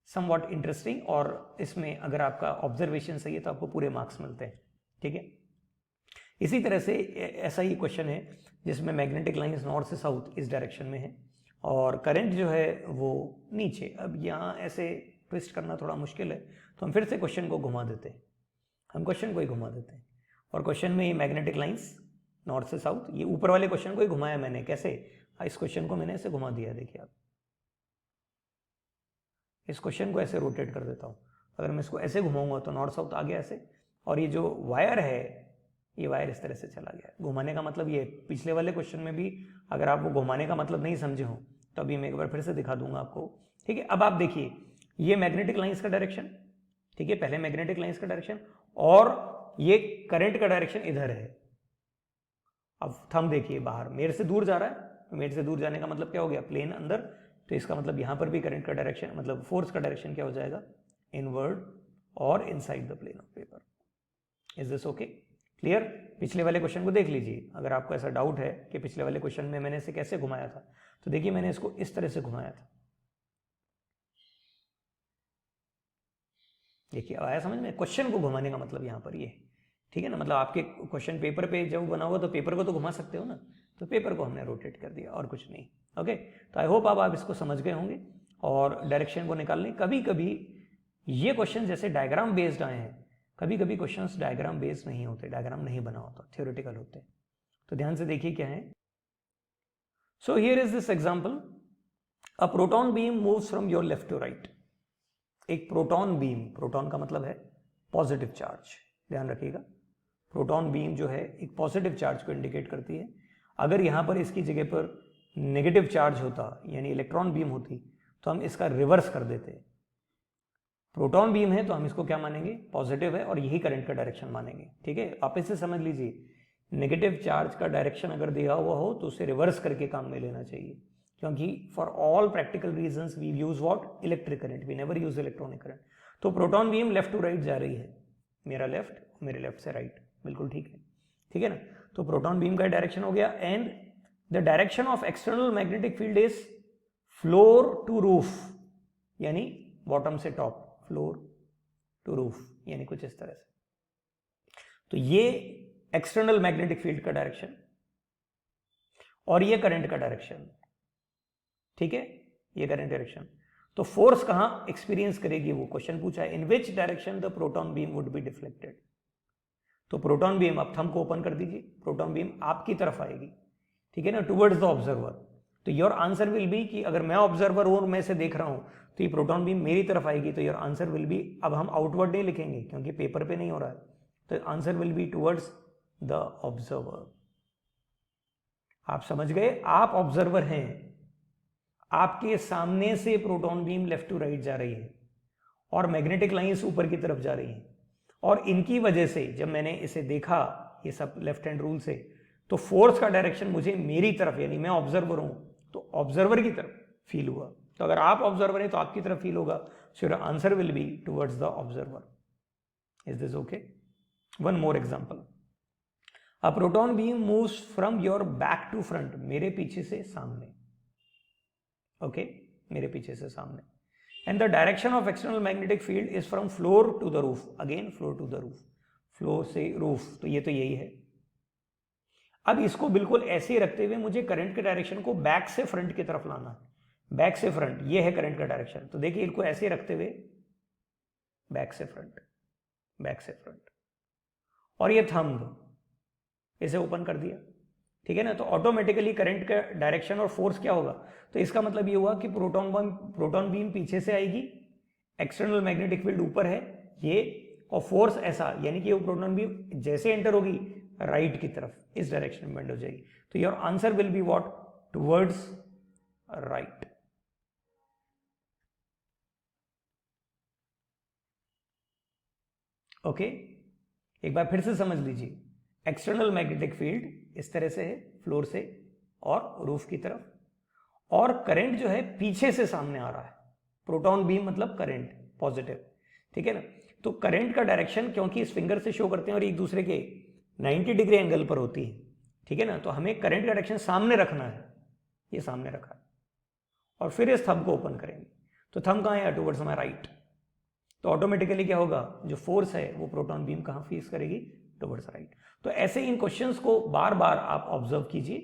somewhat interesting, और इसमें अगर आपका ऑब्जर्वेशन सही है तो आपको पूरे मार्क्स मिलते हैं, ठीक है। इसी तरह से ऐसा ही क्वेश्चन है जिसमें मैग्नेटिक लाइंस नॉर्थ से साउथ इस डायरेक्शन में है, और करंट जो है वो नीचे। अब यहाँ ऐसे ट्विस्ट करना थोड़ा मुश्किल है, तो हम फिर से क्वेश्चन को घुमा देते हैं, हम क्वेश्चन को ही घुमा देते हैं, और क्वेश्चन में ये मैग्नेटिक लाइंस नॉर्थ से साउथ, ये ऊपर वाले क्वेश्चन को ही घुमाया मैंने, कैसे, इस क्वेश्चन को मैंने ऐसे घुमा दिया, देखिए आप, इस क्वेश्चन को ऐसे रोटेट कर देता हूँ, अगर मैं इसको ऐसे घुमाऊंगा तो नॉर्थ साउथ आ गया ऐसे, और ये जो वायर है ये वायर इस तरह से चला गया। घुमाने का मतलब ये, पिछले वाले क्वेश्चन में भी अगर आप वो घुमाने का मतलब नहीं समझे हो तो अभी मैं एक बार फिर से दिखा दूंगा आपको, ठीक है। अब आप देखिए ये मैग्नेटिक लाइंस का डायरेक्शन, ठीक है, पहले मैग्नेटिक लाइंस का डायरेक्शन, और ये करंट का डायरेक्शन इधर है। अब थंब देखिए बाहर, मेरे से दूर जा रहा है, तो मेरे से दूर जाने का मतलब क्या हो गया, प्लेन अंदर, तो इसका मतलब यहां पर भी करंट का डायरेक्शन, मतलब फोर्स का डायरेक्शन क्या हो जाएगा, इनवर्ड और inside the plane of paper. Is this okay, clear? पिछले वाले क्वेश्चन को देख लीजिए, अगर आपको ऐसा डाउट है कि पिछले वाले क्वेश्चन में मैंने इसे कैसे घुमाया था, तो देखिए मैंने इसको इस तरह से घुमाया था। देखिए आया समझ में? क्वेश्चन को घुमाने का मतलब यहाँ पर ये, ठीक है ना, मतलब आपके क्वेश्चन पेपर पे जब बना हुआ तो पेपर को तो घुमा सकते हो ना, तो पेपर को हमने रोटेट कर दिया और कुछ नहीं। ओके, तो आई होप आप इसको समझ गए होंगे और डायरेक्शन को निकालने। कभी कभी ये क्वेश्चन जैसे डायग्राम बेस्ड आए हैं, कभी कभी क्वेश्चंस डायग्राम बेस्ड नहीं होते, डायग्राम नहीं बना होता, थ्योरेटिकल होते हैं। तो ध्यान से देखिए क्या है। So here is this example, a proton beam moves from your left to right. एक प्रोटॉन बीम, प्रोटॉन का मतलब है पॉजिटिव चार्ज, ध्यान रखिएगा। प्रोटॉन बीम जो है एक पॉजिटिव चार्ज को इंडिकेट करती है। अगर यहां पर इसकी जगह पर नेगेटिव चार्ज होता यानी इलेक्ट्रॉन बीम होती तो हम इसका रिवर्स कर देते। प्रोटॉन बीम है तो हम इसको क्या मानेंगे? पॉजिटिव है और यही करंट का डायरेक्शन मानेंगे। ठीक है, आप इसे समझ लीजिए, नेगेटिव चार्ज का डायरेक्शन अगर दिया हुआ हो तो उसे रिवर्स करके काम में लेना चाहिए, क्योंकि for all practical reasons we use what? Electric current, we never use electronic current. तो proton beam left to right जा रही है, मेरा लेफ्ट, मेरे लेफ्ट से राइट, बिल्कुल ठीक है, ठीक है ना। तो प्रोटॉन बीम का डायरेक्शन हो गया, and the direction of external magnetic field is floor to roof, यानी बॉटम से टॉप, फ्लोर टू रूफ, यानी कुछ इस तरह से। तो ये एक्सटर्नल मैग्नेटिक फील्ड का डायरेक्शन और ये करंट का डायरेक्शन, ठीक है, ये करंट डायरेक्शन। तो फोर्स कहां एक्सपीरियंस करेगी वो क्वेश्चन पूछा है, in which direction the proton beam would be deflected. तो प्रोटॉन बीम, अब थंब को ओपन कर दीजिए, प्रोटॉन बीम आपकी तरफ आएगी, ठीक है ना, टुवर्ड्स द ऑब्जर्वर। तो योर आंसर विल बी कि अगर मैं ऑब्जर्वर हूं और मैं इसे देख रहा हूं तो ये प्रोटॉन बीम मेरी तरफ आएगी, तो योर आंसर विल बी, अब हम आउटवर्ड नहीं लिखेंगे क्योंकि पेपर पे नहीं हो रहा है, तो answer will be towards the observer. आप समझ गए? आप ऑब्जर्वर हैं, आपके सामने से proton beam left to right जा रही है और मैग्नेटिक लाइंस ऊपर की तरफ जा रही हैं, और इनकी वजह से जब मैंने इसे देखा, ये सब लेफ्ट हैंड रूल से, तो फोर्स का डायरेक्शन मुझे मेरी तरफ, यानी मैं ऑब्जर्वर हूं तो ऑब्जर्वर की तरफ फील हुआ। तो अगर आप ऑब्जर्वर हैं तो आपकी तरफ फील होगा, so your answer will be towards the observer. Is this okay? One more example, a proton beam moves from your back to front, मेरे पीछे से सामने, ओके, मेरे पीछे से सामने, and the direction of external magnetic field is from floor to the roof, again floor to the roof, floor से roof, तो ये तो यही है। अब इसको बिल्कुल ऐसे ही रखते हुए मुझे करंट के डायरेक्शन को बैक से फ्रंट की तरफ लाना है, बैक से फ्रंट, ये है करंट का डायरेक्शन। तो देखिए इनको ऐसे रखते हुए बैक से फ्रंट, बैक से फ्रंट, और ये थंब इसे ओपन कर दिया, ठीक है ना। तो ऑटोमेटिकली करंट का डायरेक्शन और फोर्स क्या होगा? तो इसका मतलब ये हुआ कि प्रोटॉन बीम पीछे से आएगी, एक्सटर्नल मैग्नेटिक फील्ड ऊपर है ये, और फोर्स ऐसा, यानी कि वो प्रोटॉन बीम जैसे एंटर होगी राइट की तरफ, इस डायरेक्शन में बेंड हो जाएगी। तो your answer will be what? Towards right. Okay, एक बार फिर से समझ लीजिए, एक्सटर्नल मैग्नेटिक फील्ड इस तरह से है, फ्लोर से और रूफ की तरफ, और करंट जो है पीछे से सामने आ रहा है, प्रोटॉन बीम मतलब करंट पॉजिटिव, ठीक है ना। तो करंट का डायरेक्शन क्योंकि इस फिंगर से शो करते हैं और एक दूसरे के 90 डिग्री एंगल पर होती है, ठीक है ना, तो हमें करंट का डायरेक्शन सामने रखना है, ये सामने रखा है, और फिर इस थंब को ओपन करेंगे, तो थंब कहाँ है? Towards my right. तो ऑटोमेटिकली क्या होगा? जो फोर्स है वो प्रोटॉन बीम कहाँ फेस करेगी? Towards right. तो ऐसे इन क्वेश्चंस को बार बार आप ऑब्जर्व कीजिए,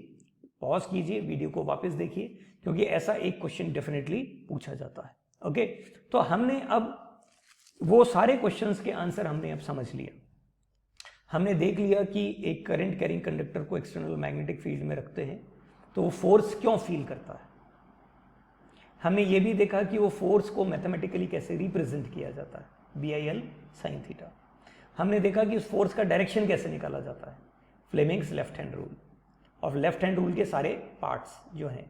पॉज कीजिए, वीडियो को वापस देखिए, क्योंकि ऐसा एक क्वेश्चन डेफिनेटली पूछा जाता है। ओके, तो हमने अब वो सारे क्वेश्चंस के आंसर हमने अब समझ लिया। हमने देख लिया कि एक करंट कैरिंग कंडक्टर को एक्सटर्नल मैग्नेटिक फील्ड में रखते हैं तो वो फोर्स क्यों फील करता है। हमने ये भी देखा कि वो फोर्स को मैथमेटिकली कैसे रिप्रेजेंट किया जाता है, BIL sin थीटा। हमने देखा कि उस फोर्स का डायरेक्शन कैसे निकाला जाता है, फ्लेमिंग्स लेफ्ट हैंड रूल, और लेफ्ट हैंड रूल के सारे पार्ट्स जो हैं,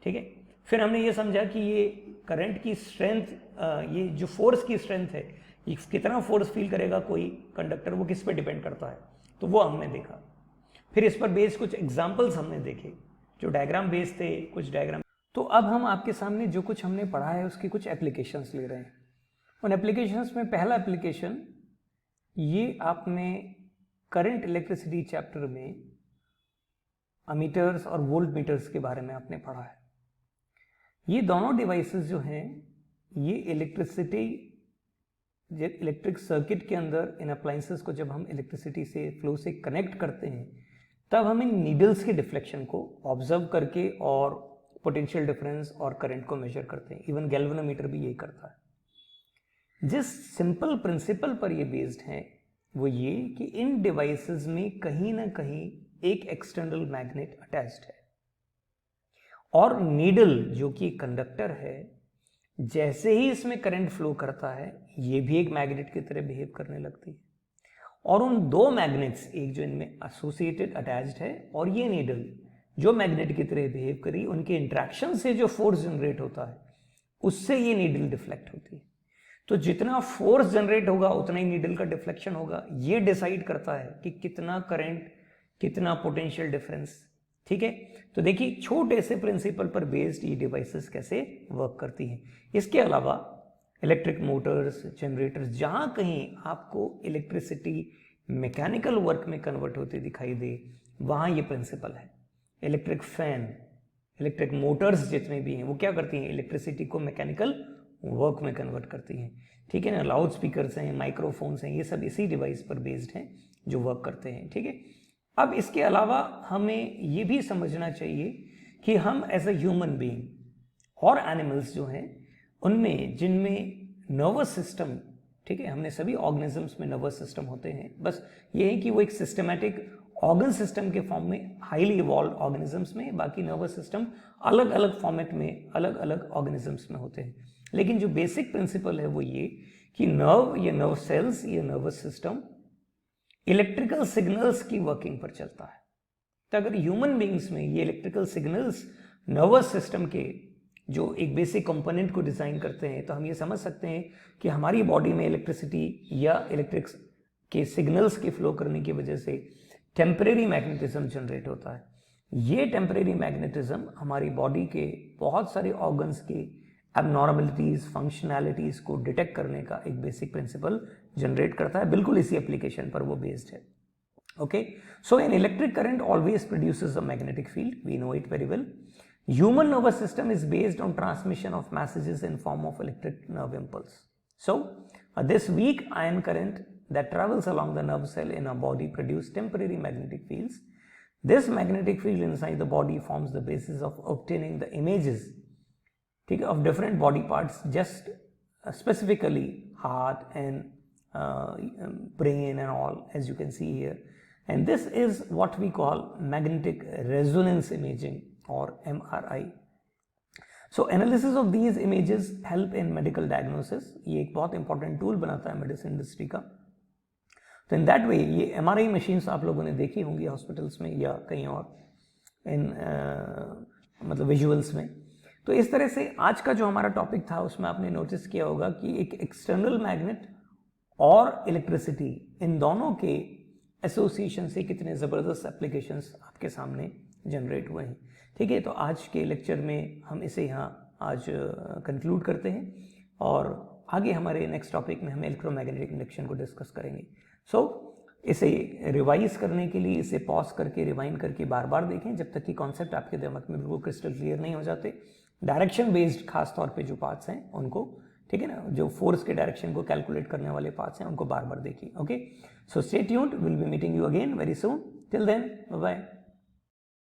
ठीक है। फिर हमने ये समझा कि ये करंट की स्ट्रेंथ, ये जो फोर्स की स्ट्रेंथ है, ये कितना फोर्स फील करेगा कोई कंडक्टर, वो किस पे डिपेंड करता है, तो वो हमने देखा। फिर इस पर बेस्ड कुछ एग्जाम्पल्स हमने देखे जो डायग्राम बेस्ड थे, कुछ डायग्राम। तो अब हम आपके सामने जो कुछ हमने पढ़ा है उसकी कुछ एप्लीकेशंस ले रहे हैं। उन एप्लीकेशंस में पहला एप्लीकेशन, ये आपने करंट इलेक्ट्रिसिटी चैप्टर में अमीटर्स और वोल्ट मीटर्स के बारे में आपने पढ़ा है। ये दोनों डिवाइसेस जो हैं ये इलेक्ट्रिक सर्किट के अंदर इन अप्लायंसेस को जब हम इलेक्ट्रिसिटी से फ्लो से कनेक्ट करते हैं तब हम इन नीडल्स के डिफ्लेक्शन को ऑब्जर्व करके और पोटेंशियल डिफरेंस और करंट को मेजर करते हैं। इवन गैल्वेनोमीटर भी यही करता है। जिस सिंपल प्रिंसिपल पर ये बेस्ड है वो ये कि इन डिवाइसेस में कहीं ना कहीं एक एक्सटर्नल मैग्नेट अटैच्ड है और नीडल जो कि कंडक्टर है जैसे ही इसमें करंट फ्लो करता है ये भी एक मैग्नेट की तरह बिहेव करने लगती है और उन दो मैग्नेट्स, एक जो इनमें एसोसिएटेड अटैच्ड है और ये नीडल जो मैग्नेट की तरह बिहेव करी, उनके इंट्रैक्शन से जो फोर्स जनरेट होता है उससे ये नीडल डिफ्लेक्ट होती है। तो जितना फोर्स जनरेट होगा उतना ही नीडल का डिफ्लेक्शन होगा। ये डिसाइड करता है कि कितना करंट, कितना पोटेंशियल डिफरेंस। ठीक है, तो देखिए छोटे से प्रिंसिपल पर बेस्ड ये डिवाइसेस कैसे वर्क करती हैं। इसके अलावा इलेक्ट्रिक मोटर्स, जनरेटर्स, जहां कहीं आपको इलेक्ट्रिसिटी मैकेनिकल वर्क में कन्वर्ट होती दिखाई दे वहां ये प्रिंसिपल है। इलेक्ट्रिक फैन, इलेक्ट्रिक मोटर्स जितने भी हैं वो क्या करती हैं, इलेक्ट्रिसिटी को मैकेनिकल वर्क में कन्वर्ट करती हैं। ठीक है ना, लाउड स्पीकर्स हैं, माइक्रोफोन्स हैं, ये सब इसी डिवाइस पर बेस्ड हैं जो वर्क करते हैं। ठीक है, अब इसके अलावा हमें ये भी समझना चाहिए कि हम एज अ ह्यूमन बीइंग और एनिमल्स जो हैं उनमें जिनमें नर्वस सिस्टम, ठीक है, हमने सभी ऑर्गेनिजम्स में नर्वस सिस्टम होते हैं, बस ये है कि वो एक सिस्टमैटिक ऑर्गन सिस्टम के फॉर्म में हाईली इवॉल्व ऑर्गेनिजम्स में, बाकी नर्वस सिस्टम अलग अलग फॉर्मेट में अलग अलग ऑर्गेनिजम्स में होते हैं। लेकिन जो बेसिक प्रिंसिपल है वो ये कि नर्व या नर्व सेल्स या नर्वस सिस्टम इलेक्ट्रिकल सिग्नल्स की वर्किंग पर चलता है। तो अगर ह्यूमन बीइंग्स में ये इलेक्ट्रिकल सिग्नल्स नर्वस सिस्टम के जो एक बेसिक कंपोनेंट को डिजाइन करते हैं तो हम ये समझ सकते हैं कि हमारी बॉडी में इलेक्ट्रिसिटी या इलेक्ट्रिक के सिग्नल्स के फ्लो करने की वजह से टेम्परेरी मैग्नेटिज्म जनरेट होता है। ये टेम्परेरी मैग्नेटिज्म हमारी बॉडी के बहुत सारे ऑर्गन्स के एबनॉर्मलिटीज, फंक्शनैलिटीज को डिटेक्ट करने का एक बेसिक प्रिंसिपल जनरेट करता है। बिल्कुल इसी एप्लीकेशन पर वो बेस्ड है। Okay, so an electric current always produces a magnetic field, we know it very well. Human nervous system is based on transmission of messages in form of electric nerve impulse. So, this weak ion current that travels along the nerve cell in our body produce temporary magnetic fields. This magnetic field inside the body forms the basis of obtaining the images of different body parts, just specifically heart and brain and all, as you can see here. And this is what we call magnetic resonance imaging or MRI. So analysis of these images help in medical diagnosis. ये एक बहुत important tool बनाता है medicine industry का। तो in that way ये MRI machines आप लोगों ने देखी होंगी हॉस्पिटल्स में या कहीं और इन मतलब विजुअल्स में। तो इस तरह से आज का जो हमारा टॉपिक था उसमें आपने नोटिस किया होगा कि एक एक्सटर्नल मैग्नेट और इलेक्ट्रिसिटी, इन दोनों के एसोसिएशन से कितने ज़बरदस्त एप्लीकेशंस आपके सामने जनरेट हुए हैं। ठीक है, तो आज के लेक्चर में हम इसे यहाँ आज कंक्लूड करते हैं और आगे हमारे नेक्स्ट टॉपिक में हम इलेक्ट्रोमैग्नेटिक इंडक्शन को डिस्कस करेंगे। सो इसे रिवाइज करने के लिए इसे पॉज करके रिवाइंड करके बार बार देखें जब तक कि कॉन्सेप्ट आपके दिमाग में बिल्कुल क्रिस्टल क्लियर नहीं हो जाते। डायरेक्शन बेस्ड खास तौर पे जो पार्ट्स हैं उनको, ठीक है ना, जो फोर्स के डायरेक्शन को कैलकुलेट करने वाले पार्ट्स हैं उनको बार बार देखिए। Okay, so stay tuned, will be meeting you again very soon. Till then, bye bye.